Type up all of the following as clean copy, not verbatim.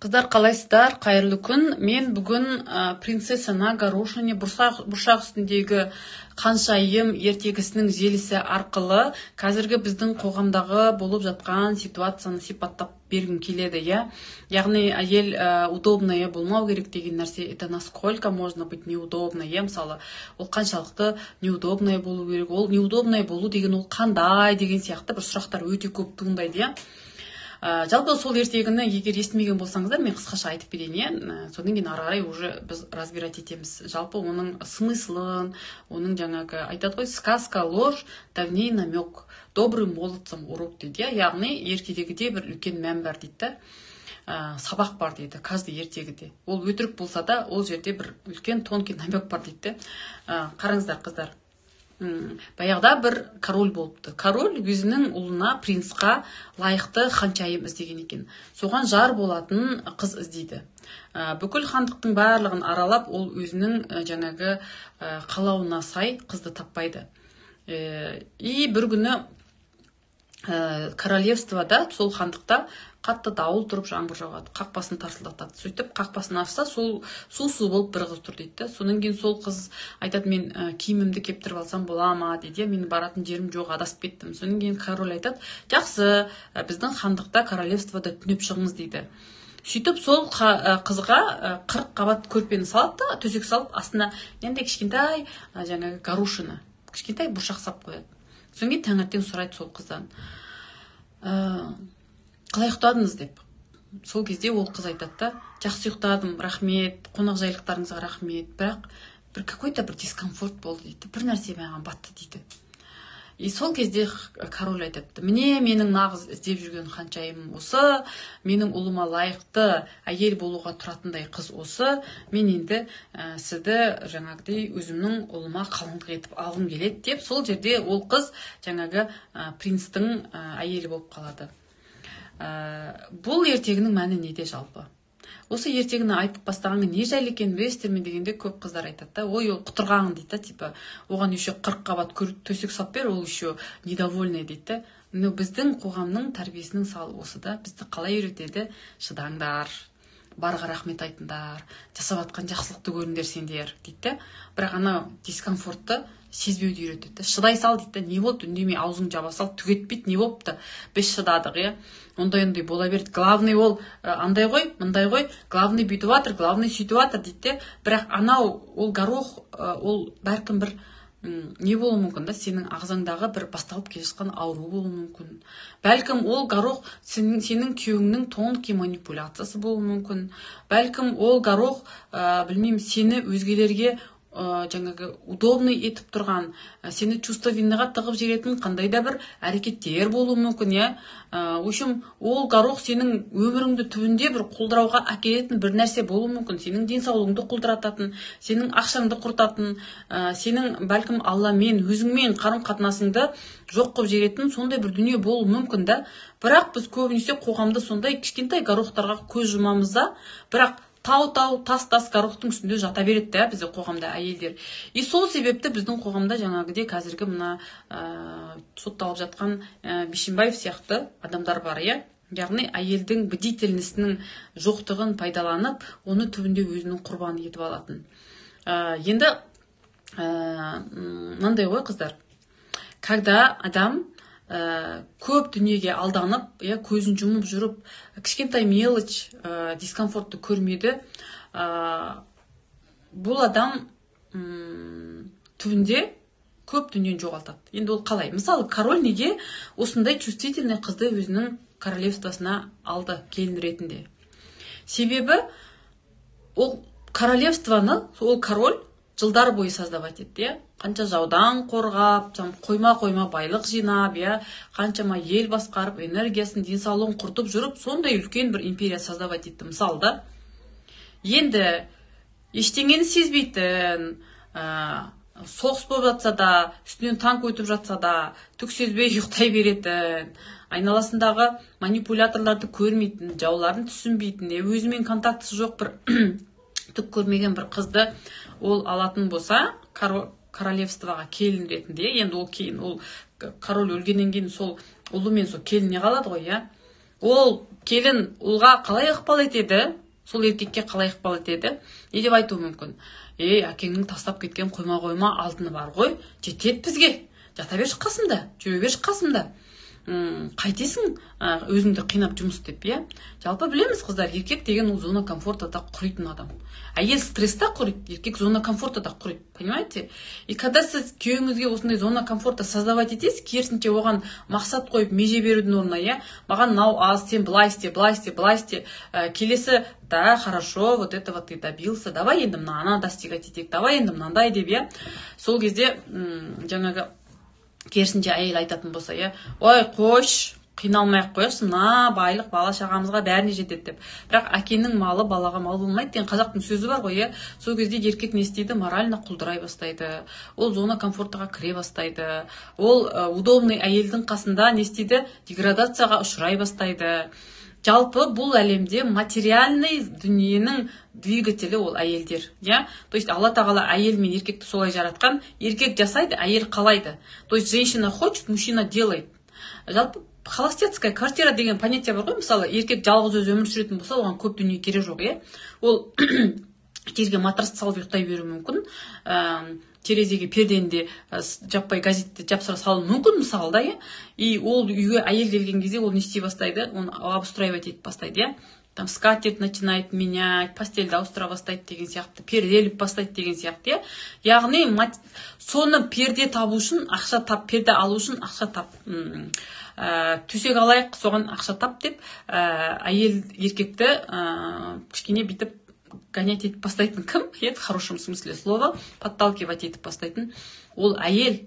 Қыздар, қалайсыздар? Қайырлы күн. Мен бүгін принцесса на горошине бұршақ үстіндегі қаншайым ертегісінің желісі арқылы қазіргі біздің қоғамдағы болып жатқан ситуацияны сипаттап бергім келеді, яғни әйел удобная болмау керек деген нәрсе. Это насколько можно быть неудобной, мысалы, ол қаншалықты неудобная болу керек, ол неудобная болу деген ол қандай деген сияқты бір сұрақтар өте көп туындайды, жалпы сол ертегіні егер естімеген болсаңыздар, мен қысқаша айтып берейін, содан кейін ары қарай уже біз разбирать етеміз. Жалпы оның смыслын, оның жаңағы айтады ғой, сказка ложь, давней намек, добрым молодцам урок дейді, яғни ертегіде бір үлкен мән бар дейді, сабақ бар дейді, каждый ертегіде. Ол өтірік болса да, ол жерде бір үлкен тонкий намек бар дейді. Қараңыздар, қыздар. Баяғыда бір король болыпты. Король өзінің ұлына, принцқа лайықты ханшайым іздеген екен. Соған жар болатын қыз іздейді. Бүкіл хандықтың барлығын аралап, ол өзінің жаңағы қалауына сай қызды таппайды. И бір күні королевствода, сол хандықта қатты дауыл тұрып, жаңбыр жауады, қақпасын тарсылдатады. Сөйтіп қақпасын ашса, сол су болып бір қыз тұр дейді. Содан кейін сол қыз айтады, мен киімімді кептіріп алсам бола ма дейді. Мен баратын жерім жоқ, адасып кеттім. Содан кейін король айтады, жақсы, біздің хандықта, королевствода түнеп шығыңыз дейді. Сөйтіп сол қызға 40 қабат көрпені салады да, төсек салып, астына енді кішкентай жаңағы горошина, кішкентай бұршақ сап қояды. Содан кейін таңертең сұрайды сол қыздан, қалай ұйықтадыңыз деп. Сол кезде ол қыз айтады да, жақсы ұйықтадым, рахмет, қонақжайлықтарыңызға рахмет, бірақ бір какой-то бір дискомфорт болды дейді, бір нәрсе маған батты дейді. И сол кезде король айтады, міне менің нағыз іздеп жүрген ханшайымым осы, менің ұлыма лайықты әйел болуға тұратындай қыз осы, мен енді сізді жаңағыдай өзімнің ұлыма қалыңдық етіп алғым келеді деп, сол жерде ол қыз жаңағы принцтің әйелі болып қалады. Бұл ертегінің мәні неде жалпы? Осы ертегіні айтып бастағанға не жайлы екенін білесіздер ме дегенде көп қыздар айтады, ой, ол құтырғанын дейді, типа, оған еще 40 қабат төсек сап бер, ол еще недовольный дейді. Но біздің қоғамның тәрбиесінің салы осы да, бізді қалай үйретеді? Шыдаңдар, барға рахмет айтыңдар, жасап атқан жақсылықты көріңдер сендер дейді. Бірақ ана дискомфортты сезбеуді үйретеді. Шыдай сал дейді, не болды, үндемей аузың жаба сал, түгетпейді, не болыпты? Біз шыдадық, ондай бола берді. Главный ол андай ғой, мындай ғой, главный бүйтіп жатыр, главный сөйтіп жатыр дейді. Бірақ анау ол горох, ол бәлкім бір не болуы мүмкін да, сенің ағзаңдағы бір басталып келе жатқан ауру болуы мүмкін. Бәлкім ол горох сенің күйеуіңнің тонкий манипуляциясы болуы мүмкін. Бәлкім ол горох, білмеймін, сені өзгелерге жаңағы удобный етіп тұрған, сені чувство винаға тығып жеретін қандай да бір әрекеттер болуы мүмкін, В общем, ол горох сенің өміріңді түбінде бір құлдырауға әкелетін бір нәрсе болуы мүмкін. Сенің денсаулығыңды құлдырататын, сенің ақшаңды құртатын, сенің бәлкім Алламен, өзіңмен қарым-қатынасыңды жоқ қылып жеретін сондай бір дүние болуы мүмкін да. Бірақ біз көбінесе қоғамда сондай кішкентай горохтарға көз жұмамыз да, бірақ тау-тау, тас-тас горохтың үстінде жата береді да біздің қоғамда әйелдер. И сол себепті біздің қоғамда жаңағыде қазіргі мына сотталып жатқан Бишімбаев сияқты адамдар бар, яғни әйелдің бдительностінің жоқтығын пайдаланып, оны түбінде өзінің құрбаны етіп алатын. Енді мынандай ғой, қыздар, когда адам көп дүниеге алданып, көзін жұмып жүріп, кішкентай мелочь, дискомфортты көрмеді, бұл адам түбінде көп дүниені жоғалтады. Енді ол қалай? Мысалы, король неге осындай чувствительный қызды өзінің королевствосына алды келін ретінде? Себебі ол королевствоны, ол король жылдар бойы создавать етті, қанша жаудан қорғап, қойма-қойма байлық жинап, қаншама ел басқарып, энергиясын, денсаулығын құртып жүріп, сондай үлкен бір империя создавать етті. Мысалы да, енді ештеңені сезбейтін, соғыс болып жатса да, үстінен танк өтіп жатса да, түк сезбей ұйықтай беретін, айналасындағы манипуляторларды көрмейтін, жауларын түсінбейтін, өзімен контактысы жоқ бір түк көрмеген бір қызды ол алатын болса, королевствоға келін ретінде, енді ол кейін, ол король өлгеннен кейін сол ұлы мен сол келіне қалады ғой, ол келін ұлға қалай ықпал етеді, сол еркекке қалай ықпал етеді, не деп айтуы мүмкін? Әкеңнің тастап кеткен қойма алтыны бар ғой, жетеді бізге, жата берші қасымда, жүре берші қасымда. Қайтесің өзіңді қинап жұмыс деп, жалпы білеміз қыздар, еркек деген ол зона комфортада құритын адам. Әйел стресста құрит, еркек зона комфортада құрит, понимаете? И когда сіз күйеуіңізге осындай зона комфорта создавать етесіз, керісінше оған мақсат қойып меже берудің орнына, маған мынау аз, сен былай істе, келесі, да, хорошо, вот этого ты добился, давай енді мынаны достигать етейік, давай енді мынандай деп, сол кезде жаңағы керісінше әйел айтатын болса, ой, қойш, қиналмай-ақ қойшы, мына байлық бала шағамызға бәріне жетеді деп. Бірақ әкенің малы балаға мал болмайды деген қазақтың сөзі бар ғой, сол кезде еркек не істейді, морально құлдырай бастайды, ол зона комфортаға кіре бастайды, ол удобный әйелдің қасында не істейді, деградацияға ұшырай бастайды. Жалпы бұл әлемде материальный дүниенің двигателі ол әйелдер, То есть Алла тағала әйел мен еркекті солай жаратқан, еркек жасайды, әйел қалайды. То есть женщина хочет, мужчина делает. Жалпы холостяцкая квартира деген понятие бар ғой, мысалы, еркек жалғыз өзі өмір сүретін болса, оған көп дүние керек жоқ, Ол жерге матрас салып ұйықтай беруі мүмкін, терезеге пердені жаппай газетті жапсыра салуы мүмкін, мысалы, да, И ол үйге әйел келген кезде ол не істей бастайды, оны обустраивать етіп бастайды, Там скатерть начинает менять, постельді ауыстыра бастайды деген сияқты, перделіп бастайды деген сияқты, Яғни соны перде табу үшін ақша тап, перде алу үшін ақша тап, төсек алайық, соған ақша тап деп, әйел еркекті кішкене бітіп гонять етіп бастайтын кім? В хорошем смысле слова, подталкивать етіп бастайтын ол әйел.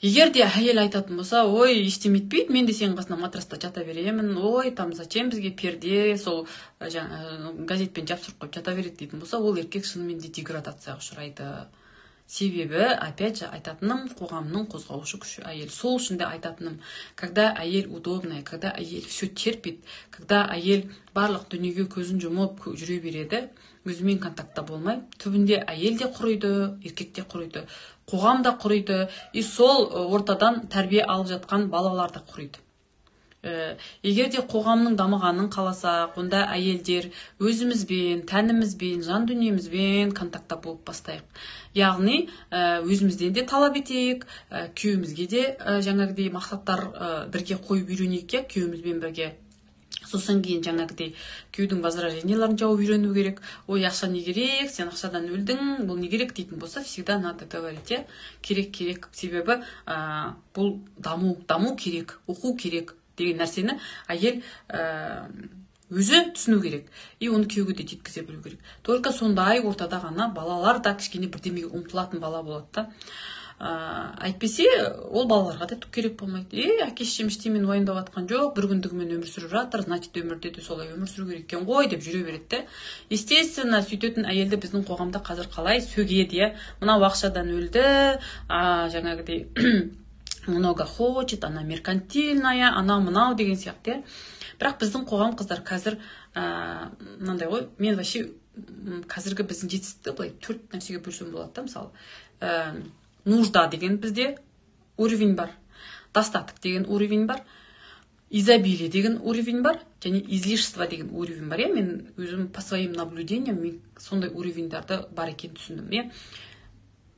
Егер де әйел айтатын болса, ой, ештеме етпейді, мен де сенің қасында матраста жата беремін, ой, там зачем бізге перде, сол газетпен жапсырып қойып жата береді дейтін болса, ол еркек шынымен де деградацияға ұшырайды. Себебі, опять же, айтатыным қоғамның қозғаушы күші әйел. Сол үшін де айтатыным, когда әйел удобная, когда әйел все терпит, когда әйел барлық дүниеге көзін жұмып жүре береді, өзімен контактта болмай, түбінде әйел де құриды, еркек те құриды, қоғам да құриды, и сол ортадан тәрбие алып жатқан балалар да құриды. Егер де қоғамның дамығанын қаласақ, онда әйелдер өзімізбен, тәнімізбен, жан дүниемізбен контактта болып бастайық. Яғни өзімізден де талап етейік, күйеуімізге де жаңағыдай мақсаттар бірге қойып үйренейік, күйеуімізбен бірге. Сосын кейін жаңағыдай күйеудің возраженияларын жауып үйрену керек. Ой, ақша не керек, сен ақшадан өлдің, бұл не керек дейтін болса, всегда надо говорить, керек. Себебі бұл даму керек, оқу керек деген нәрсені әйел өзі түсіну керек. И оны күйеуге де жеткізе білу керек. Только сондай ортада ғана балалар да кішкене бірдемеге ұмтылатын бала болады да. Әйтпесе, ол балаларға да түк керек болмайды. Әке шешем ештеңені уайымдап жатқан жоқ, бір күндігімен өмір сүріп жатыр, значит өмірде де солай өмір сүру керек екен ғой деп жүре береді. Естественно, сөйтетін әйелді біздің қоғамда қазір қалай сөгеді, мынау ақшадан өлді, жаңағыдай много хочет, она меркантильная, анау-мынау деген сияқты. Бірақ біздің қоғам қыздар қазір мынандай ғой, мен вообще қазіргі біздің жетістікті былай 4 нәрсеге бөлсем болады да, мысалы. Нужда деген бізде уровень бар, достаток деген уровень бар, изобилие деген уровень бар, және излишество деген уровень бар. Мен өзім по своим наблюдениям мен сондай уровеньдарды бар екен түсіндім.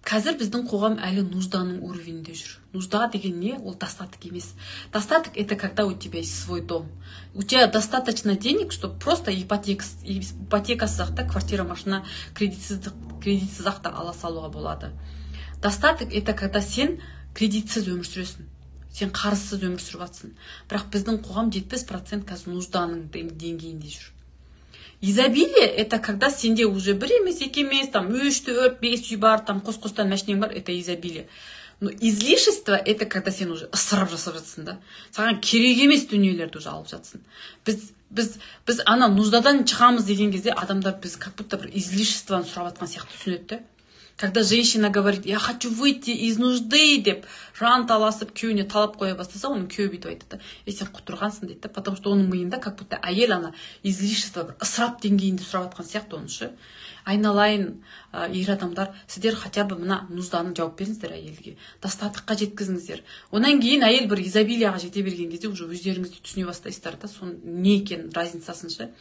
Қазір біздің қоғам әлі нужданың уровенінде жүр. Нужда деген не? Ол достаток емес. Достаток это когда у тебя есть свой дом. У тебя достаточно денег, чтобы просто ипотекасыз да, квартира, машина, кредитсіз да ала салуға болады. Достаток это когда сен кредитсіз өмір сүресің. Сен қарызсыз өмір сүріп жатсың. Бірақ біздің қоғам 70% қазір нужданың деңгейінде жүр. Изобилие это когда сенде уже бір емес, екі емес, там 3, 4, 5 үй бар, там қос-қостан мәшинең бар, это изобилие. Но излишество это когда сен уже ысырап жасап жатсың да. Саған керек емес дүниелерді уже алып жатсың. Біз ана нуждадан шығамыз деген кезде адамдар біз как будто бір излишествоны сұрап жатқан сияқты түсінеді. Когда женщина говорит, я хочу выйти из нужды деп жанталасып күйеуіне талап қоя бастаса, оның күйеуі бүйтіп айтады да, сен құтырғансың дейді да, потому что оның миында как будто әйел ана излишество, бір ысырап деңгейінде сұрап жатқан сияқты оны ше. Айналайын ер адамдар, сіздер хотя бы мына нужданы жауап беріңіздер әйелге, достатыққа жеткізіңіздер. Онан кейін әйел бір изобилияға жете берген кезде уже өздеріңізді түсіне бастайсыздар да, соның не екен разницасын ше.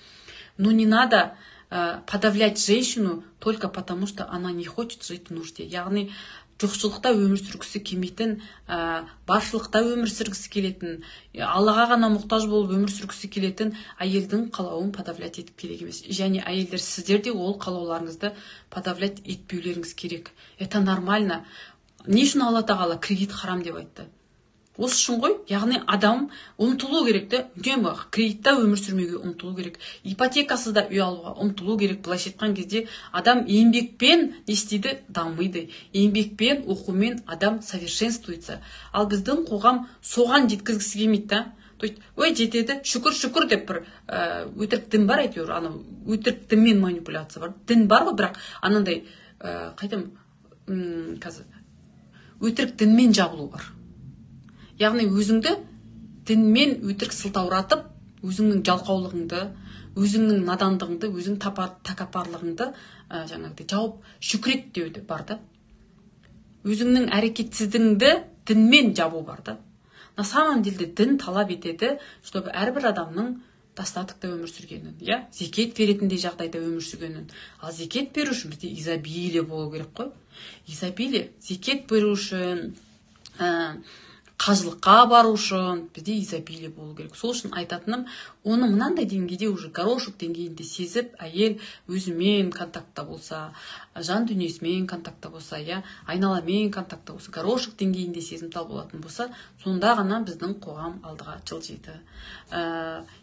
Но не надо подавлять женщину только потому, что она не хочет жить в нужде. Яғни жоқшылықта өмір сүргісі келмейтін, баршылықта өмір сүргісі келетін, Аллаға ғана мұқтаж болып өмір сүргісі келетін әйелдің қалауын подавлять етіп керек емес. Және әйелдер, сіздер де ол қалауларыңызды подавлять етпеулеріңіз керек. Это нормально. Не үшін Алла тағала кредит харам деп айтты? Осы үшін ғой, яғни адам ұмтылу керек те, үнемі кредитта өмір сүрмеуге ұмтылу керек. Ипотекасыз да үй алуға ұмтылу керек. Былайша айтқан кезде адам еңбекпен не істейді? Дамиды. Еңбекпен, оқумен адам совершенствуется. Ал біздің қоғам соған жеткізгісі келмейді да. То есть, ой, жетеді, шүкір деп бір өтірік дін бар әйтеуір, ана өтірік дінмен манипуляция бар. Дін бар ғой, бірақ анандай қайтам қазір өтірік дінмен жабылу бар. Яғни өзіңді дінмен өтірік сылтауратып, өзіңнің жалқаулығыңды, өзіңнің надандығыңды, өзің тәкаппарлығыңды жаңағыдай жауып шүкірет деуді бар да. Өзіңнің әрекетсіздігіңді дінмен жабу бар да. На самом деле дін талап етеді, чтобы әрбір адамның достатықта өмір сүргенін, зекет беретіндей жағдайда өмір сүргенін. Ал зекет беру үшін бізде изобилие болу керек қой. Изобилие, зекет беру үшін, қажылыққа бару үшін бізде изобилие болу керек. Сол үшін айтатыным, оны мынандай деңгейде уже горошек деңгейінде сезіп, әйел өзімен контактта болса, жан дүниесімен контактта болса, айналамен контактта болса, горошек деңгейінде сезімтал болатын болса, сонда ғана біздің қоғам алдыға жылжиды.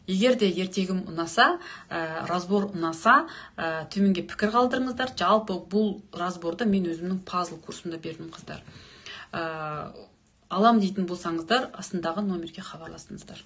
Егер де ертегім ұнаса, разбор ұнаса, төменге пікір қалдырыңыздар. Жалпы бұл разборды мен өзімнің пазл курсымда бердім, қыздар. Алам дейтін болсаңыздар, астындағы номерге хабарласыңыздар.